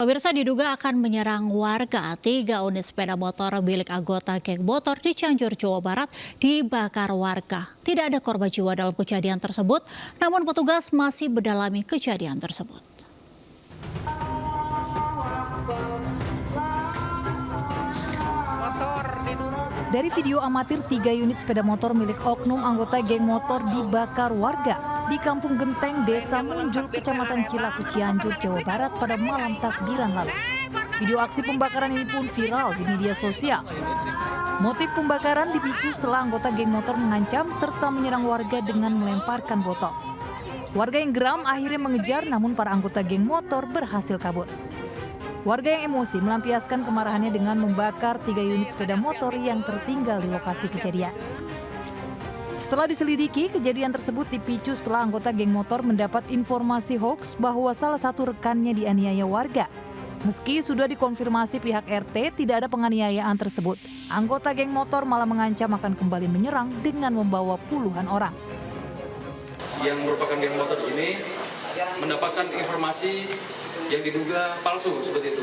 Pemirsa, diduga akan menyerang warga. 3 unit sepeda motor milik anggota geng motor di Cianjur, Jawa Barat dibakar warga. Tidak ada korban jiwa dalam kejadian tersebut, namun petugas masih mendalami kejadian tersebut. Dari video amatir, 3 unit sepeda motor milik oknum anggota geng motor dibakar warga di Kampung Genteng, Desa Munjul, Kecamatan Cilaku, Cianjur, Jawa Barat pada malam takbiran lalu. Video aksi pembakaran ini pun viral di media sosial. Motif pembakaran dipicu setelah anggota geng motor mengancam serta menyerang warga dengan melemparkan botol. Warga yang geram akhirnya mengejar, namun para anggota geng motor berhasil kabur. Warga yang emosi melampiaskan kemarahannya dengan membakar 3 unit sepeda motor yang tertinggal di lokasi kejadian. Setelah diselidiki, kejadian tersebut dipicu setelah anggota geng motor mendapat informasi hoaks bahwa salah satu rekannya dianiaya warga. Meski sudah dikonfirmasi pihak RT tidak ada penganiayaan tersebut, anggota geng motor malah mengancam akan kembali menyerang dengan membawa puluhan orang. Yang merupakan geng motor ini mendapatkan informasi yang diduga palsu seperti itu,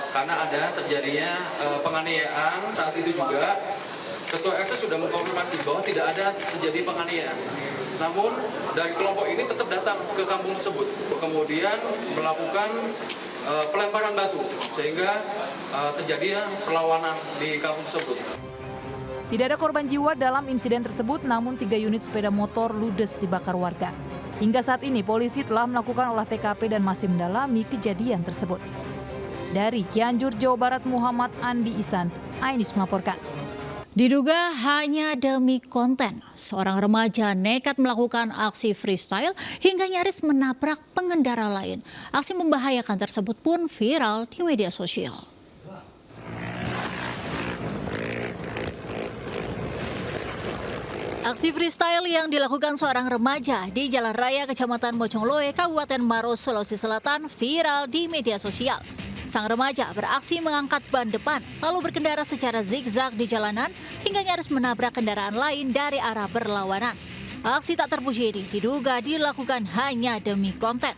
karena ada terjadinya penganiayaan. Saat itu juga Ketua RT sudah mengkonfirmasi bahwa tidak ada terjadi penganiayaan. Namun dari kelompok ini tetap datang ke kampung tersebut, kemudian melakukan pelemparan batu sehingga terjadi perlawanan di kampung tersebut. Tidak ada korban jiwa dalam insiden tersebut, namun 3 unit sepeda motor ludes dibakar warga. Hingga saat ini polisi telah melakukan olah TKP dan masih mendalami kejadian tersebut. Dari Cianjur, Jawa Barat, Muhammad Andi Ihsan, iNews melaporkan. Diduga hanya demi konten, seorang remaja nekat melakukan aksi freestyle hingga nyaris menabrak pengendara lain. Aksi membahayakan tersebut pun viral di media sosial. Aksi freestyle yang dilakukan seorang remaja di Jalan Raya Kecamatan Moconloe, Kabupaten Maros, Sulawesi Selatan viral di media sosial. Sang remaja beraksi mengangkat ban depan, lalu berkendara secara zigzag di jalanan hingga nyaris menabrak kendaraan lain dari arah berlawanan. Aksi tak terpuji ini diduga dilakukan hanya demi konten.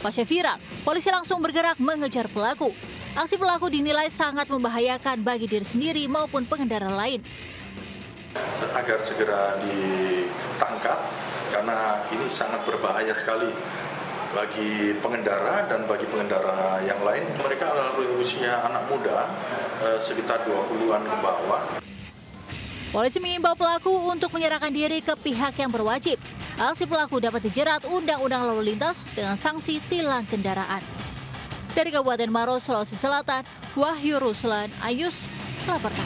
Pasca viral, polisi langsung bergerak mengejar pelaku. Aksi pelaku dinilai sangat membahayakan bagi diri sendiri maupun pengendara lain. Agar segera ditangkap karena ini sangat berbahaya sekali bagi pengendara dan bagi pengendara yang lain. Mereka adalah usia anak muda sekitar 20-an ke bawah. Polisi mengimbau pelaku untuk menyerahkan diri ke pihak yang berwajib. Aksi pelaku dapat dijerat Undang-Undang Lalu Lintas dengan sanksi tilang kendaraan. Dari Kabupaten Maros, Sulawesi Selatan, Wahyu Ruslan, iNews melaporkan.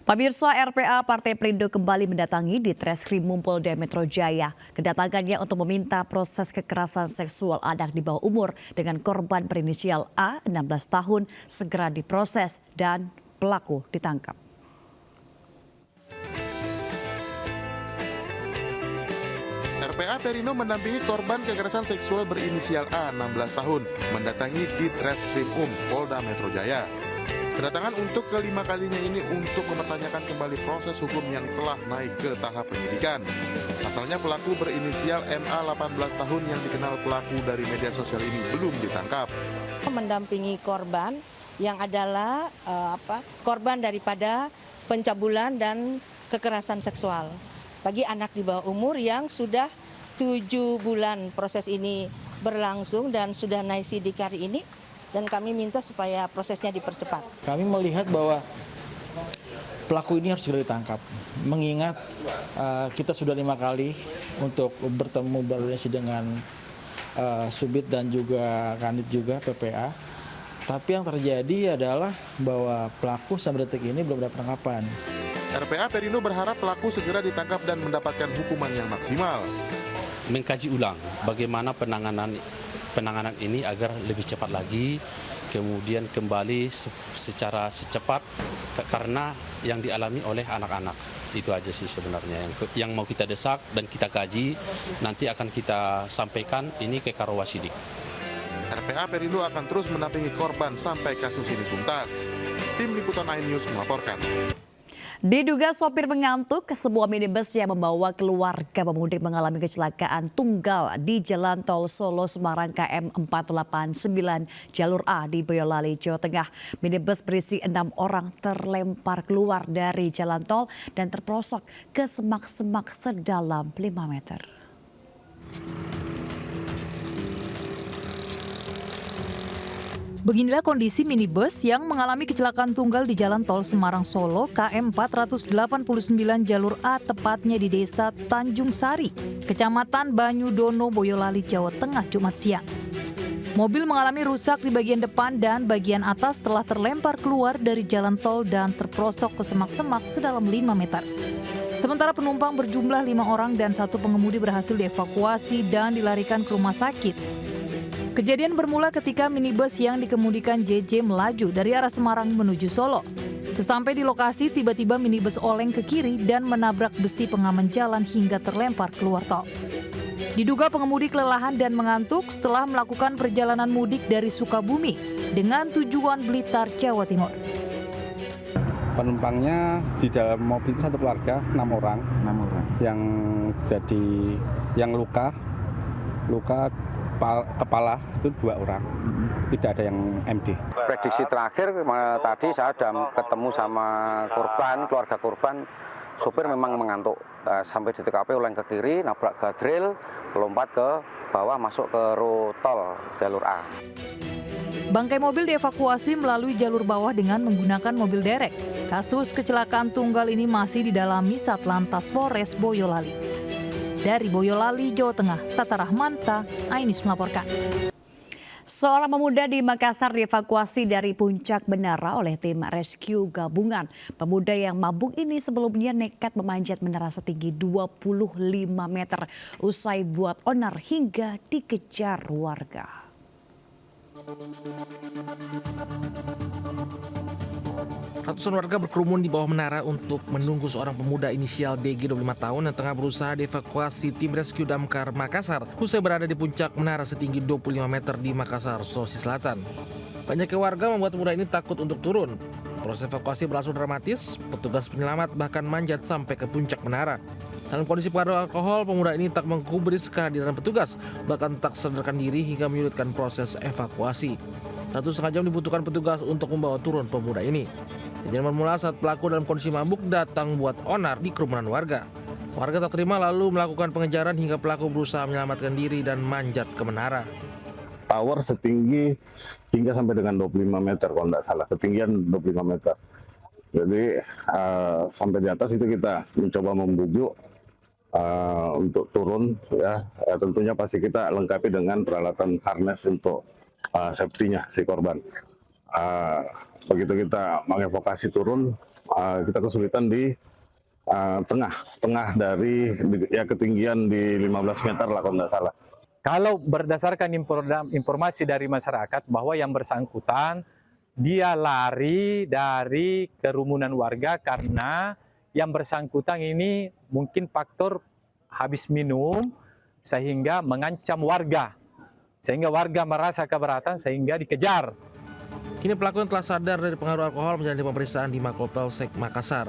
Pemirsa, RPA Partai Perindo kembali mendatangi di Treskrim Polda Metro Jaya. Kedatangannya untuk meminta proses kekerasan seksual anak di bawah umur dengan korban berinisial A, 16 tahun, segera diproses dan pelaku ditangkap. RPA Perindo mendampingi korban kekerasan seksual berinisial A, 16 tahun, mendatangi di Treskrim Polda Metro Jaya. Kedatangan untuk kelima kalinya ini untuk mempertanyakan kembali proses hukum yang telah naik ke tahap penyidikan. Pasalnya pelaku berinisial MA 18 tahun yang dikenal pelaku dari media sosial ini belum ditangkap. Mendampingi korban yang adalah korban daripada pencabulan dan kekerasan seksual bagi anak di bawah umur yang sudah 7 bulan proses ini berlangsung dan sudah naik sidik hari ini. Dan kami minta supaya prosesnya dipercepat. Kami melihat bahwa pelaku ini harus segera ditangkap. Mengingat kita sudah 5 kali untuk bertemu berkoordinasi dengan Subit dan juga Kanit juga PPA. Tapi yang terjadi adalah bahwa pelaku sampai detik ini belum ada penangkapan. RPA Perindo berharap pelaku segera ditangkap dan mendapatkan hukuman yang maksimal. Mengkaji ulang bagaimana penanganan ini agar lebih cepat lagi, kemudian kembali secara secepat karena yang dialami oleh anak-anak. Itu aja sih sebenarnya yang mau kita desak dan kita kaji, nanti akan kita sampaikan ini ke Karowasidik. RPA Perindo akan terus mendampingi korban sampai kasus ini tuntas. Tim Liputan iNews melaporkan. Diduga sopir mengantuk, sebuah minibus yang membawa keluarga pemudik mengalami kecelakaan tunggal di Jalan Tol Solo Semarang KM 489 jalur A di Boyolali, Jawa Tengah. Minibus berisi 6 orang terlempar keluar dari jalan tol dan terperosok ke semak-semak sedalam 5 meter. Beginilah kondisi minibus yang mengalami kecelakaan tunggal di Jalan Tol Semarang Solo KM 489 jalur A, tepatnya di Desa Tanjung Sari, Kecamatan Banyudono, Boyolali, Jawa Tengah, Jumat siang. Mobil mengalami rusak di bagian depan dan bagian atas setelah terlempar keluar dari jalan tol dan terperosok ke semak-semak sedalam 5 meter. Sementara penumpang berjumlah 5 orang dan 1 pengemudi berhasil dievakuasi dan dilarikan ke rumah sakit. Kejadian bermula ketika minibus yang dikemudikan JJ melaju dari arah Semarang menuju Solo. Sesampai di lokasi, tiba-tiba minibus oleng ke kiri dan menabrak besi pengaman jalan hingga terlempar keluar tol. Diduga pengemudi kelelahan dan mengantuk setelah melakukan perjalanan mudik dari Sukabumi dengan tujuan Blitar, Jawa Timur. Penumpangnya di dalam mobil satu keluarga 6 orang. Yang luka kepala itu 2 orang, tidak ada yang MD. Prediksi terakhir tadi saya sudah ketemu sama korban, keluarga korban, sopir memang mengantuk. Sampai di TKP oleng ke kiri, nabrak guardrail, lompat ke bawah masuk ke tol jalur A. Bangkai mobil dievakuasi melalui jalur bawah dengan menggunakan mobil derek. Kasus kecelakaan tunggal ini masih didalami Satlantas Polres Boyolali. Dari Boyolali, Jawa Tengah, Tata Rahmanta, Ainis melaporkan. Seorang pemuda di Makassar dievakuasi dari puncak menara oleh tim rescue gabungan. Pemuda yang mabuk ini sebelumnya nekat memanjat menara setinggi 25 meter usai buat onar hingga dikejar warga. Ratusan warga berkerumun di bawah menara untuk menunggu seorang pemuda inisial DG 25 tahun yang tengah berusaha dievakuasi tim rescue damkar Makassar usai berada di puncak menara setinggi 25 meter di Makassar, Sulawesi Selatan. Banyaknya warga membuat pemuda ini takut untuk turun. Proses evakuasi berlangsung dramatis, petugas penyelamat bahkan manjat sampai ke puncak menara. Dalam kondisi pengaruh alkohol, pemuda ini tak menggubris kehadiran petugas, bahkan tak sadarkan diri hingga menyulitkan proses evakuasi. 1,5 jam dibutuhkan petugas untuk membawa turun pemuda ini. Kejadian bermula saat pelaku dalam kondisi mabuk datang buat onar di kerumunan warga. Warga tak terima lalu melakukan pengejaran hingga pelaku berusaha menyelamatkan diri dan manjat ke menara. Tower setinggi hingga sampai dengan 25 meter kalau tidak salah, ketinggian 25 meter. Jadi sampai di atas itu kita mencoba membujuk untuk turun ya. Tentunya pasti kita lengkapi dengan peralatan harness untuk safety-nya si korban. Begitu kita mengevakuasi turun, kita kesulitan di setengah dari ya ketinggian di 15 meter lah kalau tidak salah. Kalau berdasarkan informasi dari masyarakat bahwa yang bersangkutan dia lari dari kerumunan warga karena yang bersangkutan ini mungkin faktor habis minum sehingga mengancam warga. Sehingga warga merasa keberatan sehingga dikejar. Kini pelaku yang telah sadar dari pengaruh alkohol menjalani pemeriksaan di Mapolsek Makassar.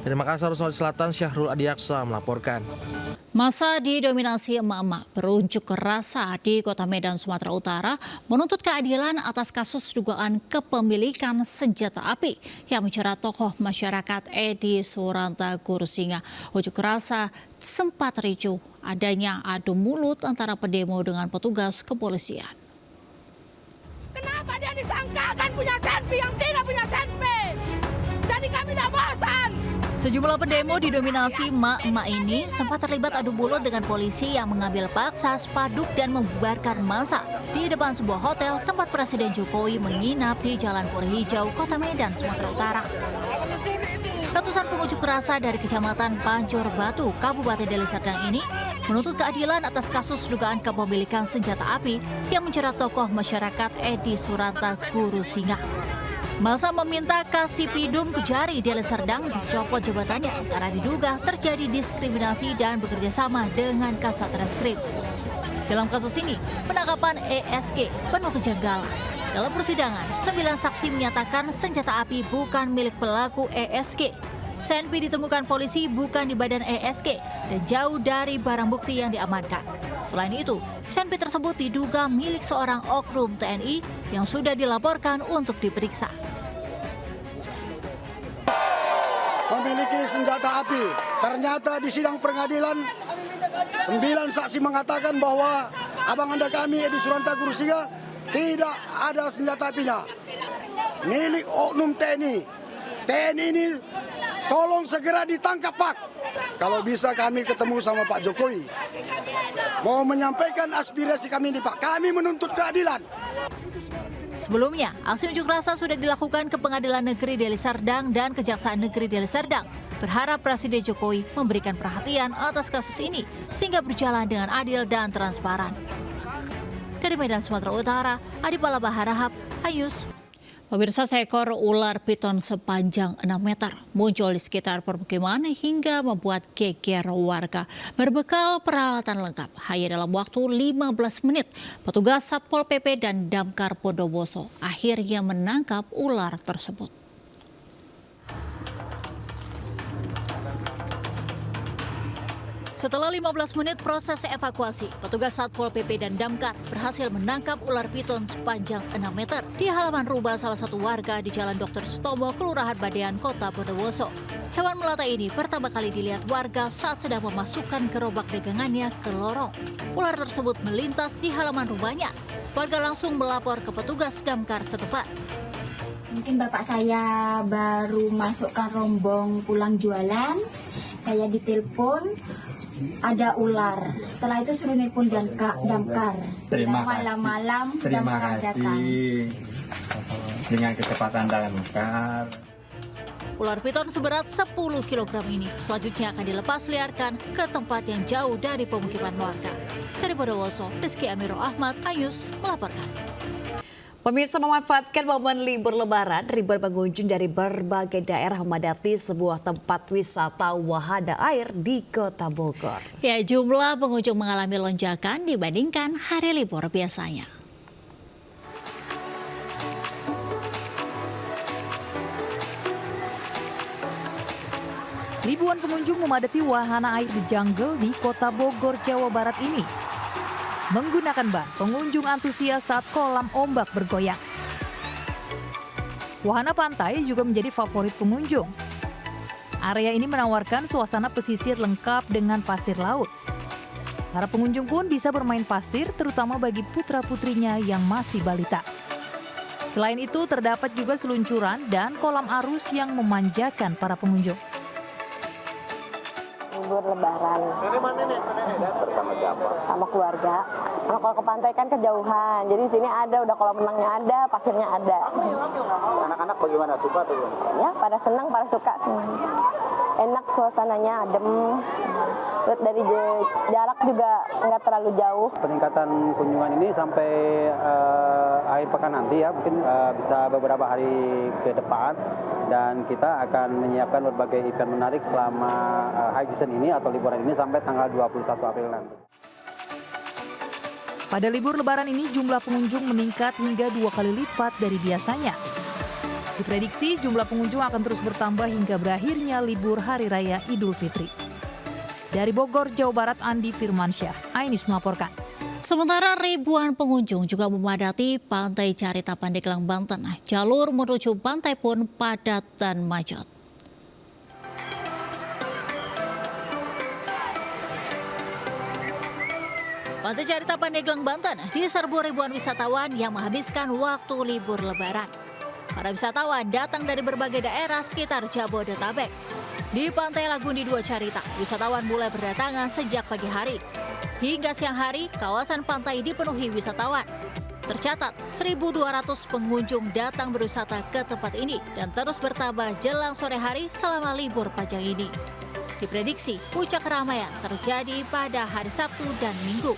Dari Makassar, Sulawesi Selatan, Syahrul Adiaksa melaporkan. Masa didominasi emak-emak berunjuk rasa di Kota Medan, Sumatera Utara menuntut keadilan atas kasus dugaan kepemilikan senjata api yang menjerat tokoh masyarakat Edi Suranta Gurusinga. Unjuk rasa sempat ricuh adanya adu mulut antara pendemo dengan petugas kepolisian. Kenapa dia disangkakan punya senpi yang tidak punya senpi? Jadi kami tidak bosan. Sejumlah pendemo didominasi emak-emak ini sempat terlibat adu mulut dengan polisi yang mengambil paksa spanduk dan membubarkan massa di depan sebuah hotel tempat Presiden Jokowi menginap di Jalan Puri Hijau, Kota Medan, Sumatera Utara. Ratusan pengunjuk rasa dari Kecamatan Pancur Batu, Kabupaten Deli Serdang ini menuntut keadilan atas kasus dugaan kepemilikan senjata api yang menjerat tokoh masyarakat Edi Suranta Gurusinga. Masa meminta Kasipidum Kejari Deli Serdang dicopot jabatannya karena diduga terjadi diskriminasi dan bekerjasama dengan Kasat Reskrim. Dalam kasus ini, penangkapan ESG penuh kejanggalan. Dalam persidangan, 9 saksi menyatakan senjata api bukan milik pelaku ESG. Senpi ditemukan polisi bukan di badan ESG dan jauh dari barang bukti yang diamankan. Selain itu, senpi tersebut diduga milik seorang oknum TNI yang sudah dilaporkan untuk diperiksa. Memiliki senjata api. Ternyata di sidang pengadilan 9 saksi mengatakan bahwa abang anda kami Edi Suranta Gurusiga tidak ada senjata apinya. Milik oknum TNI. TNI ini tolong segera ditangkap, Pak. Kalau bisa kami ketemu sama Pak Jokowi. Mau menyampaikan aspirasi kami ini, Pak. Kami menuntut keadilan. Sebelumnya, aksi unjuk rasa sudah dilakukan ke Pengadilan Negeri Deli Serdang dan Kejaksaan Negeri Deli Serdang. Berharap Presiden Jokowi memberikan perhatian atas kasus ini sehingga berjalan dengan adil dan transparan. Dari Medan, Sumatera Utara, Adi Palaba Harahap, Ayus. Pemirsa, seekor ular piton sepanjang 6 meter muncul di sekitar permukiman hingga membuat geger warga. Berbekal peralatan lengkap, hanya dalam waktu 15 menit, petugas Satpol PP dan Damkar Bondowoso akhirnya menangkap ular tersebut. Setelah 15 menit proses evakuasi, petugas Satpol PP dan Damkar berhasil menangkap ular piton sepanjang 6 meter di halaman rumah salah satu warga di Jalan Dr. Sutomo, Kelurahan Badean, Kota Bondowoso. Hewan melata ini pertama kali dilihat warga saat sedang memasukkan gerobak dagangannya ke lorong. Ular tersebut melintas di halaman rumahnya. Warga langsung melapor ke petugas Damkar setempat. Mungkin bapak saya baru masukkan rombong pulang jualan, saya ditelepon ada ular. Setelah itu suruh nelpon Damkar. Malam-malam Terima kasih dengan kecepatan Damkar. Ular piton seberat 10 kg ini selanjutnya akan dilepas liarkan ke tempat yang jauh dari pemukiman warga. Dari Bondowoso, Rizky Amirul Ahmad, Ayus melaporkan. Pemirsa, memanfaatkan momen libur lebaran, ribuan pengunjung dari berbagai daerah memadati sebuah tempat wisata wahana air di Kota Bogor. Ya, jumlah pengunjung mengalami lonjakan dibandingkan hari libur biasanya. Ribuan pengunjung memadati wahana air di Jungle di Kota Bogor, Jawa Barat ini. Menggunakan ban, pengunjung antusias saat kolam ombak bergoyang. Wahana pantai juga menjadi favorit pengunjung. Area ini menawarkan suasana pesisir lengkap dengan pasir laut. Para pengunjung pun bisa bermain pasir, terutama bagi putra-putrinya yang masih balita. Selain itu, terdapat juga seluncuran dan kolam arus yang memanjakan para pengunjung. Libur lebaran. Ini mana nih? Bersama siapa? Sama keluarga. Kalau ke pantai kan kejauhan. Jadi di sini ada, udah kolam renangnya ada, pasirnya ada. Anak-anak bagaimana? Suka atau gimana? Ya, pada senang, pada suka. Enak suasananya, adem. Terus dari jarak juga nggak terlalu jauh. Peningkatan kunjungan ini sampai akhir pekan nanti ya, mungkin bisa beberapa hari ke depan. Dan kita akan menyiapkan berbagai event menarik selama high season ini atau liburan ini sampai tanggal 21 April nanti. Pada libur lebaran ini jumlah pengunjung meningkat hingga 2 kali lipat dari biasanya. Diprediksi jumlah pengunjung akan terus bertambah hingga berakhirnya libur Hari Raya Idul Fitri. Dari Bogor, Jawa Barat, Andi Firmansyah, Ainus melaporkan. Sementara ribuan pengunjung juga memadati Pantai Carita Pandeglang, Banten. Jalur menuju pantai pun padat dan macet. Pantai Carita Pandeglang, Banten diserbu ribuan wisatawan yang menghabiskan waktu libur lebaran. Para wisatawan datang dari berbagai daerah sekitar Jabodetabek. Di Pantai Lagundi 2 Carita, wisatawan mulai berdatangan sejak pagi hari. Hingga siang hari, kawasan pantai dipenuhi wisatawan. Tercatat 1.200 pengunjung datang berwisata ke tempat ini dan terus bertambah jelang sore hari selama libur panjang ini. Diprediksi puncak keramaian terjadi pada hari Sabtu dan Minggu.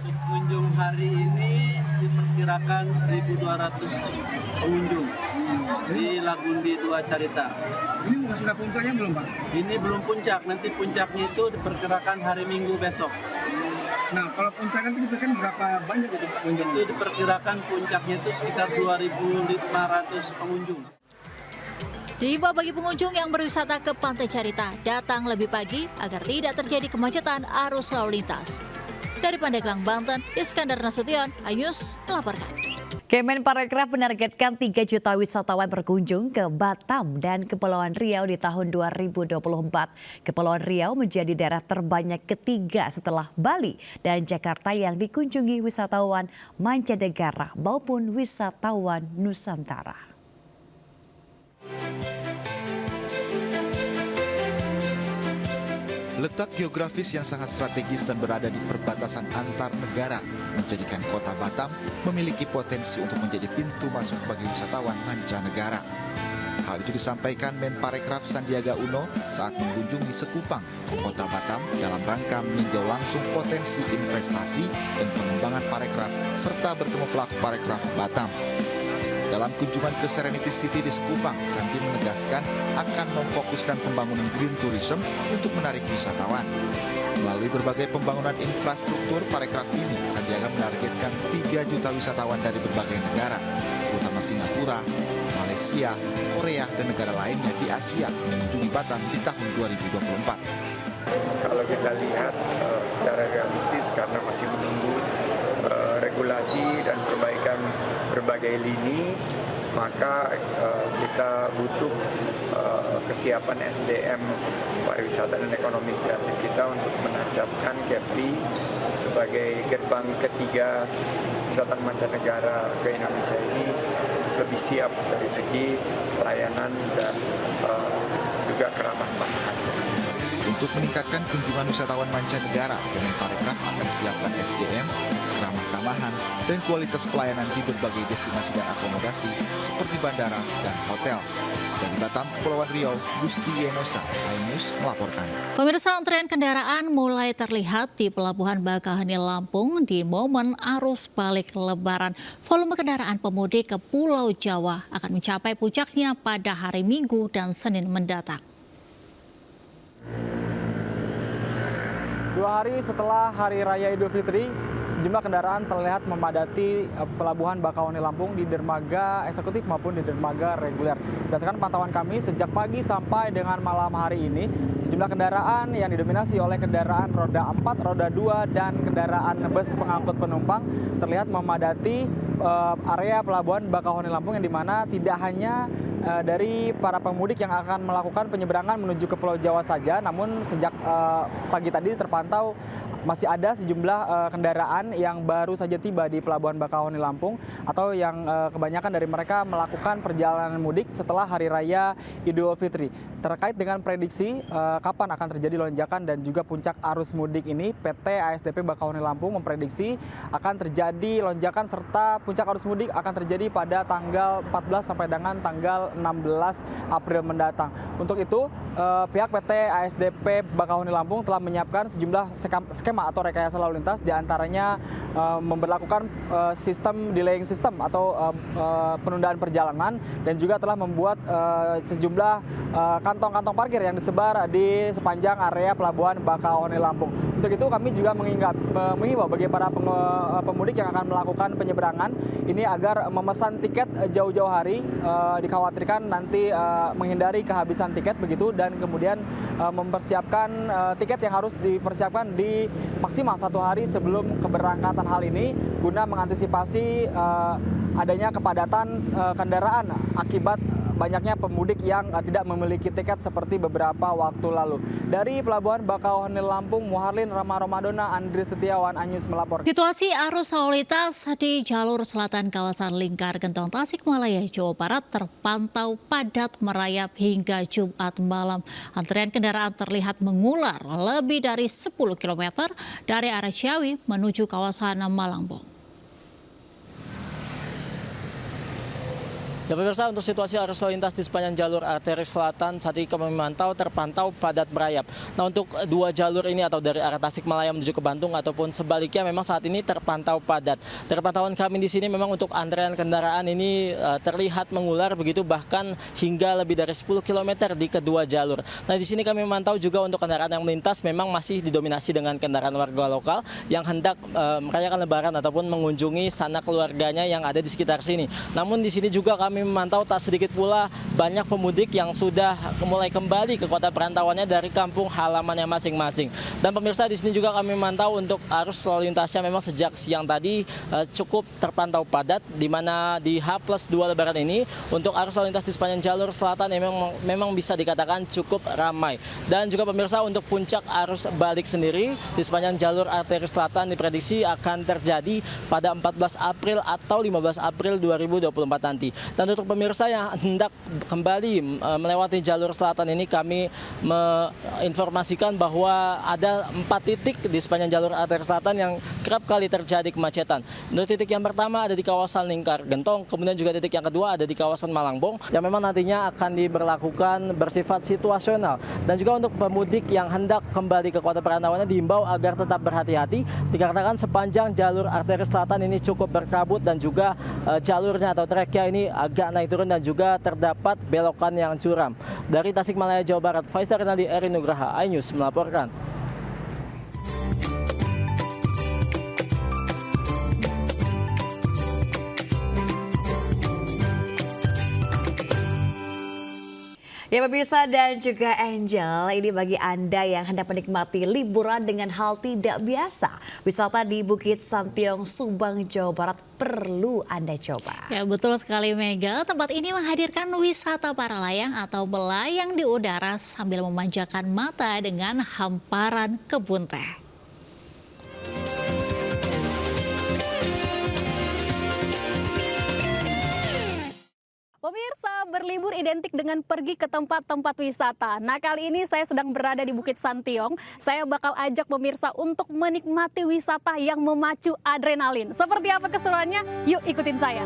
Pengunjung hari ini diperkirakan 1.200 pengunjung di Lagundi 2 Carita. Ini sudah puncaknya belum, Pak? Ini belum puncak, nanti puncaknya itu diperkirakan hari Minggu besok. Nah, kalau puncaknya itu kan berapa banyak itu pengunjung? Itu diperkirakan puncaknya itu sekitar 2.500 pengunjung. Diimbau bagi pengunjung yang berwisata ke Pantai Carita datang lebih pagi agar tidak terjadi kemacetan arus lalu lintas. Dari Pandeglang, Banten, Iskandar Nasution, iNews melaporkan. Kemenparekraf menargetkan 3 juta wisatawan berkunjung ke Batam dan Kepulauan Riau di tahun 2024. Kepulauan Riau menjadi daerah terbanyak ketiga setelah Bali dan Jakarta yang dikunjungi wisatawan mancanegara maupun wisatawan Nusantara. Letak geografis yang sangat strategis dan berada di perbatasan antar negara menjadikan kota Batam memiliki potensi untuk menjadi pintu masuk bagi wisatawan mancanegara. Hal itu disampaikan Menparekraf Sandiaga Uno saat mengunjungi Sekupang, kota Batam, dalam rangka meninjau langsung potensi investasi dan pengembangan parekraf serta bertemu pelaku parekraf Batam. Dalam kunjungan ke Serenity City di Sekupang, Sandi menegaskan akan memfokuskan pembangunan green tourism untuk menarik wisatawan. Melalui berbagai pembangunan infrastruktur parekraf ini, Sandiaga menargetkan 3 juta wisatawan dari berbagai negara, terutama Singapura, Malaysia, Korea, dan negara lainnya di Asia mengunjungi Batam di tahun 2024. Kalau kita lihat secara realistis karena masih menunggu regulasi dan perbaikan berbagai lini, maka kita butuh kesiapan SDM pariwisata dan ekonomi kreatif kita untuk menancapkan Kepri sebagai gerbang ketiga wisatawan mancanegara ke Indonesia ini lebih siap dari segi pelayanan dan juga keramah-tamahan. Untuk meningkatkan kunjungan wisatawan mancanegara, Kemenparekraf akan siapkan SDM, ramah tamahan, dan kualitas pelayanan di berbagai destinasi dan akomodasi seperti bandara dan hotel. Dari Batam, Kepulauan Riau, Gusti Yenosa, iNews melaporkan. Pemirsa, antrean kendaraan mulai terlihat di Pelabuhan Bakauheni Lampung di momen arus balik Lebaran. Volume kendaraan pemudik ke Pulau Jawa akan mencapai puncaknya pada hari Minggu dan Senin mendatang. 2 hari setelah Hari Raya Idul Fitri, sejumlah kendaraan terlihat memadati Pelabuhan Bakauheni Lampung di dermaga eksekutif maupun di dermaga reguler. Berdasarkan pantauan kami, sejak pagi sampai dengan malam hari ini, sejumlah kendaraan yang didominasi oleh kendaraan roda 4, roda 2, dan kendaraan bus pengangkut penumpang terlihat memadati area Pelabuhan Bakauheni Lampung, yang dimana tidak hanya dari para pemudik yang akan melakukan penyeberangan menuju ke Pulau Jawa saja, namun sejak pagi tadi terpantau masih ada sejumlah kendaraan yang baru saja tiba di Pelabuhan Bakauheni Lampung, atau yang kebanyakan dari mereka melakukan perjalanan mudik setelah Hari Raya Idul Fitri. Terkait dengan prediksi kapan akan terjadi lonjakan dan juga puncak arus mudik ini, PT ASDP Bakauheni Lampung memprediksi akan terjadi lonjakan serta puncak arus mudik akan terjadi pada tanggal 14 sampai dengan tanggal 16 April mendatang. Untuk itu, pihak PT ASDP Bakauheni Lampung telah menyiapkan sejumlah skema atau rekayasa lalu lintas, diantaranya memberlakukan sistem delaying system atau penundaan perjalanan, dan juga telah membuat sejumlah kantong-kantong parkir yang disebar di sepanjang area Pelabuhan Bakauheni Lampung. Untuk itu kami juga mengimbau bagi para pemudik yang akan melakukan penyeberangan ini agar memesan tiket jauh-jauh hari, dikhawatirkan nanti menghindari kehabisan tiket begitu, dan kemudian mempersiapkan tiket yang harus dipersiapkan di maksimal 1 hari sebelum keberangkatan hal ini, guna mengantisipasi adanya kepadatan kendaraan akibat banyaknya pemudik yang tidak memiliki tiket seperti beberapa waktu lalu. Dari Pelabuhan Bakauheni Lampung, Muharlin Rama Ramadona, Andri Setiawan, iNews melaporkan. Situasi arus lalu lintas di jalur selatan kawasan Lingkar Gentong Tasikmalaya, Jawa Barat terpantau padat merayap hingga Jumat malam. Antrean kendaraan terlihat mengular lebih dari 10 km dari arah Ciawi menuju kawasan Malangbong. Ya pemirsa, untuk situasi arus lalu lintas di sepanjang jalur arteri selatan saat ini kami terpantau padat merayap. Nah, untuk 2 jalur ini atau dari arah Tasikmalaya menuju ke Bandung ataupun sebaliknya memang saat ini terpantau padat. Dari pantauan kami di sini memang untuk antrean kendaraan ini terlihat mengular begitu, bahkan hingga lebih dari 10 km di kedua jalur. Nah, di sini kami memantau juga untuk kendaraan yang melintas memang masih didominasi dengan kendaraan warga lokal yang hendak merayakan Lebaran ataupun mengunjungi sanak keluarganya yang ada di sekitar sini. Namun di sini juga kami kami memantau tak sedikit pula banyak pemudik yang sudah mulai kembali ke kota perantauannya dari kampung halamannya masing-masing. Dan pemirsa, di sini juga kami memantau untuk arus lalu lintasnya memang sejak siang tadi cukup terpantau padat, di mana di H+2 Lebaran ini untuk arus lalu lintas di sepanjang jalur selatan memang bisa dikatakan cukup ramai. Dan juga pemirsa, untuk puncak arus balik sendiri di sepanjang jalur arteri selatan diprediksi akan terjadi pada 14 April atau 15 April 2024 nanti. Dan untuk pemirsa yang hendak kembali melewati jalur selatan ini, kami menginformasikan bahwa ada 4 titik di sepanjang jalur arteri selatan yang kerap kali terjadi kemacetan. Untuk titik yang pertama ada di kawasan Lingkar Gentong, kemudian juga titik yang kedua ada di kawasan Malangbong yang memang nantinya akan diberlakukan bersifat situasional. Dan juga untuk pemudik yang hendak kembali ke kota perantauannya diimbau agar tetap berhati-hati dikarenakan sepanjang jalur arteri selatan ini cukup berkabut dan juga jalurnya atau treknya ini agak naik turun dan juga terdapat belokan yang curam. Dari Tasikmalaya, Jawa Barat, Faisal Rinaldi, Eri Nugraha, iNews melaporkan. Ya pemirsa dan juga Angel, ini bagi Anda yang hendak menikmati liburan dengan hal tidak biasa. Wisata di Bukit Santiong, Subang, Jawa Barat perlu Anda coba. Ya betul sekali Mega, tempat ini menghadirkan wisata para layang atau melayang di udara sambil memanjakan mata dengan hamparan kebun teh. Pemirsa, berlibur identik dengan pergi ke tempat-tempat wisata. Nah, kali ini saya sedang berada di Bukit Santiong. Saya bakal ajak pemirsa untuk menikmati wisata yang memacu adrenalin. Seperti apa keseruannya? Yuk ikutin saya.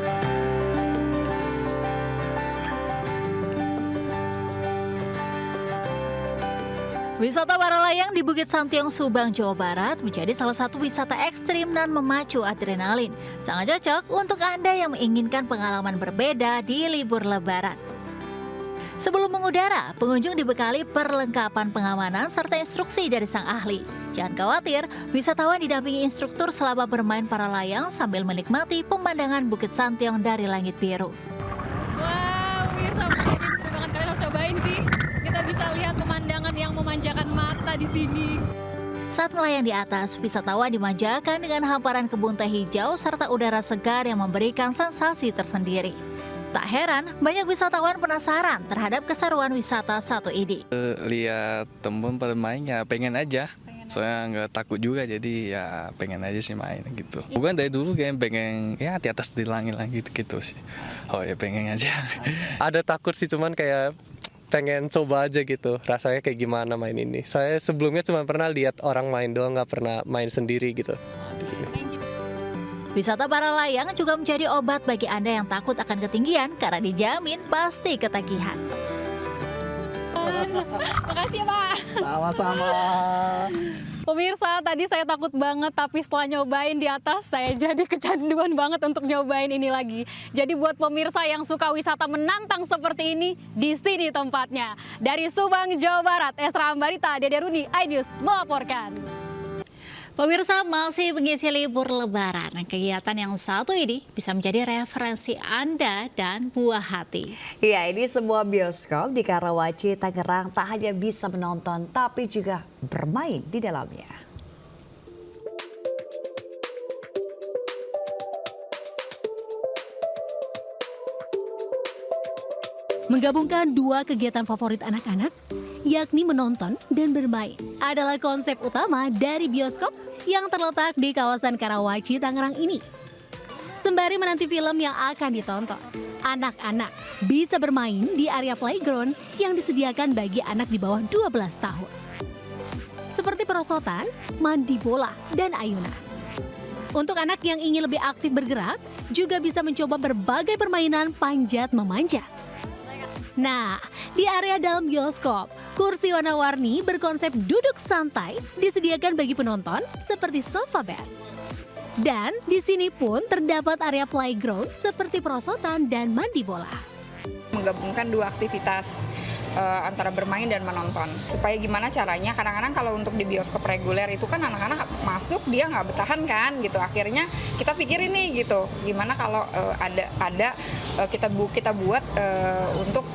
Wisata para layang di Bukit Santiong, Subang, Jawa Barat menjadi salah satu wisata ekstrim dan memacu adrenalin. Sangat cocok untuk Anda yang menginginkan pengalaman berbeda di libur Lebaran. Sebelum mengudara, pengunjung dibekali perlengkapan pengamanan serta instruksi dari sang ahli. Jangan khawatir, wisatawan didampingi instruktur selama bermain para layang sambil menikmati pemandangan Bukit Santiong dari langit biru. Wow, pemirsa, ini seru banget, kalian harus cobain sih. Kita bisa lihat pemandangan yang memanjakan mata di sini. Saat melayang di atas, wisatawan dimanjakan dengan hamparan kebun teh hijau serta udara segar yang memberikan sensasi tersendiri. Tak heran, banyak wisatawan penasaran terhadap keseruan wisata satu ini. Lihat temen pada main ya pengen aja. Soalnya nggak takut juga, jadi ya pengen aja sih main gitu. Bukan dari dulu kayak pengen ya di atas di langit-langit gitu sih. Oh ya pengen aja. Ada takut sih, cuman kayak pengen coba aja gitu, rasanya kayak gimana main ini. Saya sebelumnya cuma pernah lihat orang main doang, nggak pernah main sendiri gitu di sini. Wisata para layang juga menjadi obat bagi Anda yang takut akan ketinggian karena dijamin pasti ketagihan. Makasih ya Pak. Sama-sama. Pemirsa, tadi saya takut banget, tapi setelah nyobain di atas, saya jadi kecanduan banget untuk nyobain ini lagi. Jadi buat pemirsa yang suka wisata menantang seperti ini, di sini tempatnya. Dari Subang, Jawa Barat, Esra Ambarita, Dede Runi, iNews melaporkan. Pemirsa, masih mengisi libur Lebaran. Kegiatan yang satu ini bisa menjadi referensi Anda dan buah hati. Ya, ini sebuah bioskop di Karawaci, Tangerang tak hanya bisa menonton, tapi juga bermain di dalamnya. Menggabungkan dua kegiatan favorit anak-anak, yakni menonton dan bermain, adalah konsep utama dari bioskop yang terletak di kawasan Karawaci, Tangerang ini. Sembari menanti film yang akan ditonton, anak-anak bisa bermain di area playground yang disediakan bagi anak di bawah 12 tahun. Seperti perosotan, mandi bola, dan ayunan. Untuk anak yang ingin lebih aktif bergerak, juga bisa mencoba berbagai permainan panjat memanjat. Nah, di area dalam bioskop, kursi warna-warni berkonsep duduk santai disediakan bagi penonton seperti sofa bed. Dan di sini pun terdapat area playground seperti perosotan dan mandi bola. Menggabungkan dua aktivitas. antara bermain dan menonton. Supaya gimana caranya, kadang-kadang kalau untuk di bioskop reguler itu kan anak-anak masuk dia nggak bertahan kan gitu. Akhirnya kita pikirin nih gitu, gimana kalau kita buat untuk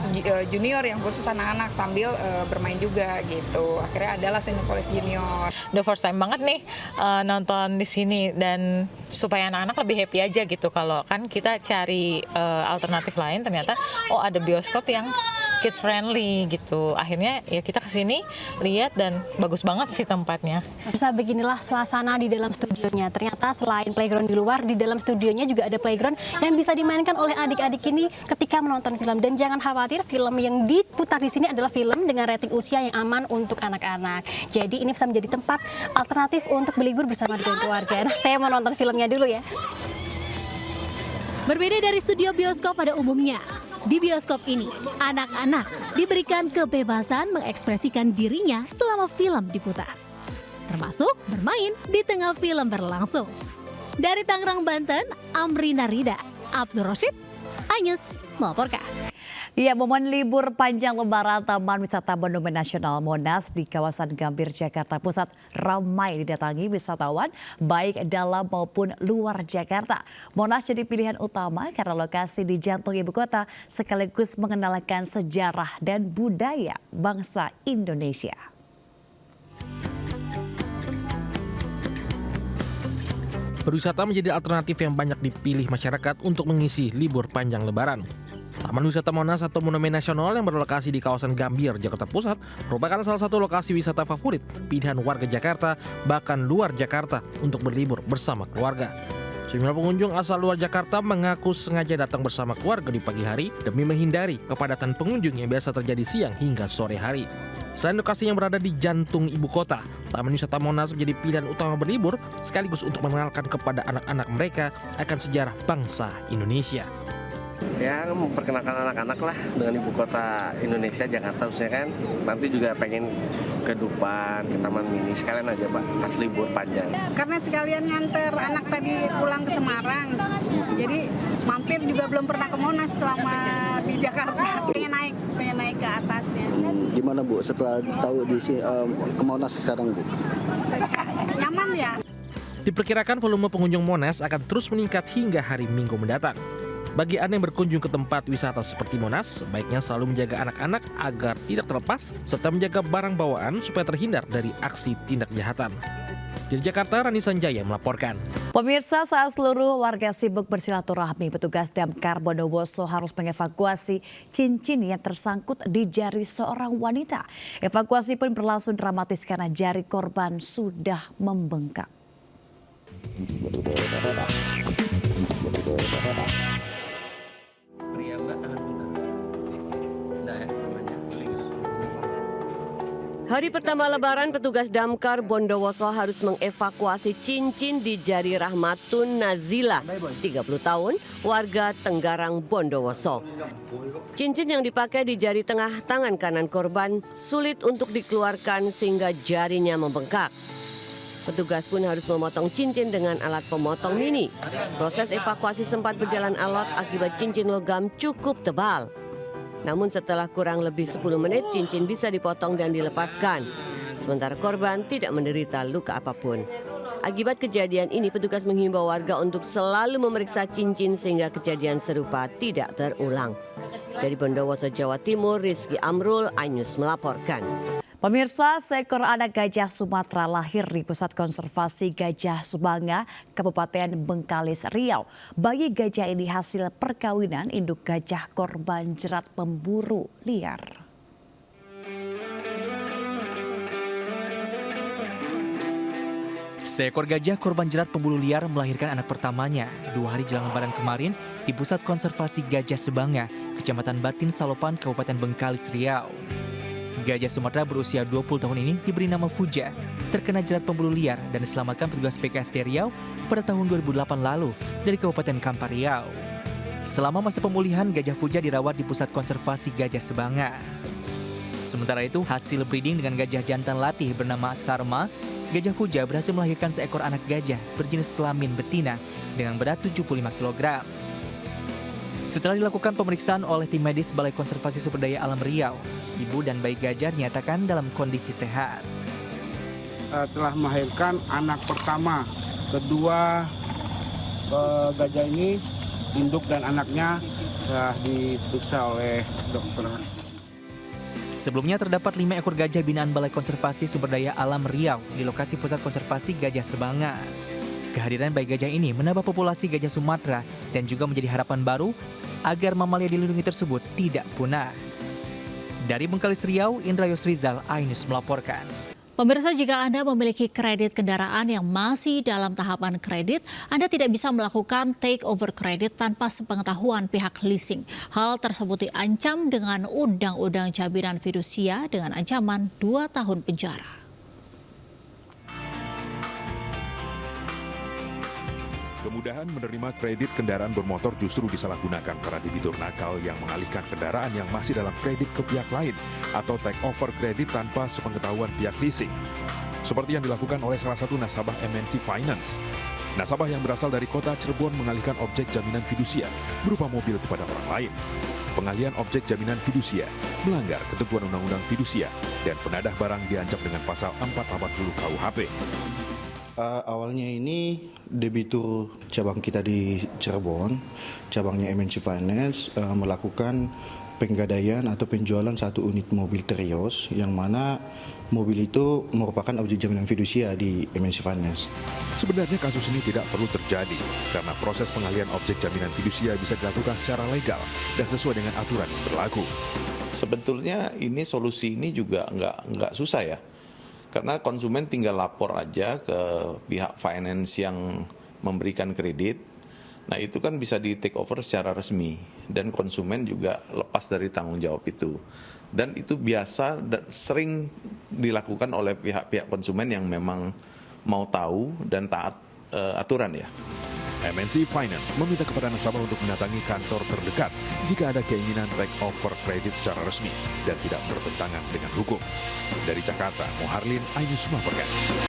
junior yang khusus anak-anak sambil bermain juga gitu. Akhirnya adalah Cinepolis Junior. The first time banget nih nonton di sini, dan supaya anak-anak lebih happy aja gitu. Kalau kan kita cari alternatif lain, ternyata ada bioskop yang kids friendly gitu. Akhirnya ya kita kesini lihat dan bagus banget sih tempatnya. Bisa beginilah suasana di dalam studionya. Ternyata selain playground di luar, di dalam studionya juga ada playground yang bisa dimainkan oleh adik-adik ini ketika menonton film. Dan jangan khawatir, film yang diputar di sini adalah film dengan rating usia yang aman untuk anak-anak. Jadi ini bisa menjadi tempat alternatif untuk berlibur bersama dengan keluarga. Nah, saya mau nonton filmnya dulu ya. Berbeda dari studio bioskop pada umumnya, di bioskop ini, anak-anak diberikan kebebasan mengekspresikan dirinya selama film diputar, termasuk bermain di tengah film berlangsung. Dari Tangerang, Banten, Amrina Rida, Abdul Roshid, Anyus melaporkan. Ya, momen libur panjang Lebaran Taman Wisata Monumen Nasional Monas di kawasan Gambir, Jakarta Pusat ramai didatangi wisatawan baik dalam maupun luar Jakarta. Monas jadi pilihan utama karena lokasi di jantung ibu kota sekaligus mengenalkan sejarah dan budaya bangsa Indonesia. Berwisata menjadi alternatif yang banyak dipilih masyarakat untuk mengisi libur panjang Lebaran. Taman Wisata Monas atau Monumen Nasional yang berlokasi di kawasan Gambir, Jakarta Pusat merupakan salah satu lokasi wisata favorit pilihan warga Jakarta bahkan luar Jakarta untuk berlibur bersama keluarga. Sejumlah pengunjung asal luar Jakarta mengaku sengaja datang bersama keluarga di pagi hari demi menghindari kepadatan pengunjung yang biasa terjadi siang hingga sore hari. Selain lokasi yang berada di jantung ibu kota, Taman Wisata Monas menjadi pilihan utama berlibur sekaligus untuk mengenalkan kepada anak-anak mereka akan sejarah bangsa Indonesia. Ya, memperkenalkan anak-anak lah dengan ibu kota Indonesia, Jakarta khususnya kan. Nanti juga pengen ke Dufan, ke Taman Mini, sekalian aja Pak, pas libur panjang. Karena sekalian nganter anak tadi pulang ke Semarang, jadi mampir juga belum pernah ke Monas selama di Jakarta. Pengen naik ke atasnya. Gimana Bu, setelah tahu di ke Monas sekarang Bu? Nyaman ya. Diperkirakan volume pengunjung Monas akan terus meningkat hingga hari Minggu mendatang. Bagi Anda yang berkunjung ke tempat wisata seperti Monas, baiknya selalu menjaga anak-anak agar tidak terlepas, serta menjaga barang bawaan supaya terhindar dari aksi tindak kejahatan. Dari Jakarta, Rani Sanjaya melaporkan. Pemirsa, saat seluruh warga sibuk bersilaturahmi, petugas Damkar Bondowoso harus mengevakuasi cincin yang tersangkut di jari seorang wanita. Evakuasi pun berlangsung dramatis karena jari korban sudah membengkak. Hari pertama Lebaran, petugas Damkar Bondowoso harus mengevakuasi cincin di jari Rahmatun Nazila, 30 tahun, warga Tenggarang, Bondowoso. Cincin yang dipakai di jari tengah tangan kanan korban sulit untuk dikeluarkan sehingga jarinya membengkak. Petugas pun harus memotong cincin dengan alat pemotong mini. Proses evakuasi sempat berjalan alot akibat cincin logam cukup tebal. Namun setelah kurang lebih 10 menit, cincin bisa dipotong dan dilepaskan. Sementara korban tidak menderita luka apapun. Akibat kejadian ini, petugas menghimbau warga untuk selalu memeriksa cincin sehingga kejadian serupa tidak terulang. Dari Bondowoso, Jawa Timur, Rizky Amrul, iNews melaporkan. Pemirsa, seekor anak gajah Sumatera lahir di Pusat Konservasi Gajah Subanga, Kabupaten Bengkalis, Riau. Bayi gajah ini hasil perkawinan induk gajah korban jerat pemburu liar. Seekor gajah korban jerat pemburu liar melahirkan anak pertamanya 2 hari jelang Lebaran kemarin di Pusat Konservasi Gajah Subanga, Kecamatan Batin Salopan, Kabupaten Bengkalis, Riau. Gajah Sumatera berusia 20 tahun ini diberi nama Fuja, terkena jerat pemburu liar dan diselamatkan petugas PKSD Riau pada tahun 2008 lalu dari Kabupaten Kampar, Riau. Selama masa pemulihan, gajah Fuja dirawat di Pusat Konservasi Gajah Subanga. Sementara itu, hasil breeding dengan gajah jantan latih bernama Sarma, gajah Fuja berhasil melahirkan seekor anak gajah berjenis kelamin betina dengan berat 75 kg. Setelah dilakukan pemeriksaan oleh tim medis Balai Konservasi Sumber Daya Alam Riau, ibu dan bayi gajah dinyatakan dalam kondisi sehat. Telah melahirkan anak pertama. Kedua gajah ini, induk dan anaknya telah diperiksa oleh dokter. Sebelumnya terdapat 5 ekor gajah binaan Balai Konservasi Sumber Daya Alam Riau di lokasi Pusat Konservasi Gajah Sebangan. Kehadiran bayi gajah ini menambah populasi gajah Sumatera dan juga menjadi harapan baru agar mamalia dilindungi tersebut tidak punah. Dari Bengkalis Riau, Indra Yusrizal, iNews melaporkan. Pemirsa, jika Anda memiliki kredit kendaraan yang masih dalam tahapan kredit, Anda tidak bisa melakukan take over kredit tanpa sepengetahuan pihak leasing. Hal tersebut diancam dengan Undang-Undang Jaminan Fidusia dengan ancaman 2 tahun penjara. Kemudahan menerima kredit kendaraan bermotor justru disalahgunakan para debitur nakal yang mengalihkan kendaraan yang masih dalam kredit ke pihak lain atau take over kredit tanpa sepengetahuan pihak leasing. Seperti yang dilakukan oleh salah satu nasabah MNC Finance. Nasabah yang berasal dari kota Cirebon mengalihkan objek jaminan fidusia berupa mobil kepada orang lain. Pengalihan objek jaminan fidusia melanggar ketentuan Undang-Undang Fidusia dan penadah barang diancam dengan pasal 480 KUHP. Awalnya ini debitur cabang kita di Cirebon, cabangnya MNC Finance melakukan penggadaian atau penjualan 1 unit mobil Terios yang mana mobil itu merupakan objek jaminan fidusia di MNC Finance. Sebenarnya kasus ini tidak perlu terjadi karena proses pengalihan objek jaminan fidusia bisa dilakukan secara legal dan sesuai dengan aturan yang berlaku. Sebetulnya ini solusi ini juga nggak susah ya. Karena konsumen tinggal lapor aja ke pihak finance yang memberikan kredit. Nah itu kan bisa di take over secara resmi. Dan konsumen juga lepas dari tanggung jawab itu. Dan itu biasa dan sering dilakukan oleh pihak-pihak konsumen yang memang mau tahu dan taat aturan ya. MNC Finance meminta kepada nasabah untuk mendatangi kantor terdekat jika ada keinginan take over kredit secara resmi dan tidak bertentangan dengan hukum. Dari Jakarta, Moharlin, iNews melaporkan.